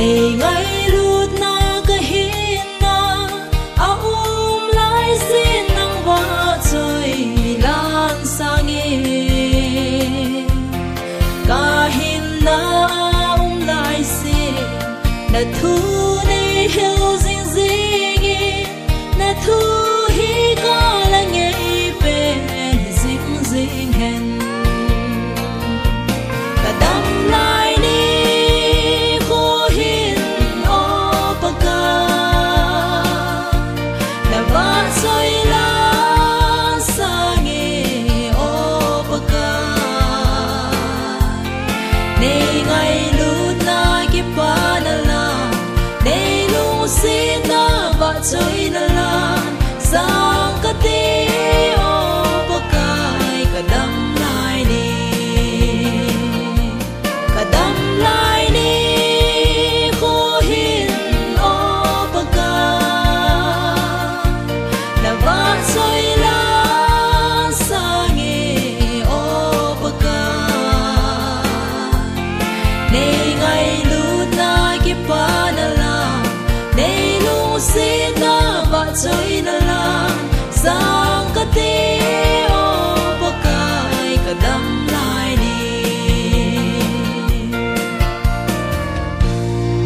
này ngay lút na cái hin na lại xin nắng vã trời lan sang nghe cả hin na lại xin na thu đi hiu dinh dinh na thu hi có là nghe bên dinh dinh hen cả đam lại đi cô hin ô bờ ca là vã rồi lá sang nghe ô bờ ca này ngày lút na cái ba na la này lung xin na vã rồi na la sang cái tê ô bờ ca cả đam lại đi cả đam lại đi cô hin ô bờ ca là vã rồi lá sang nghe ô bờ ca này ngày lút na cái ba na la này lung xin na vã rồi na la sang cái tê ô bờ ca cả đam lại đi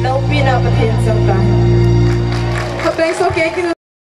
Não pina patin sa ka. Kapeng so kaya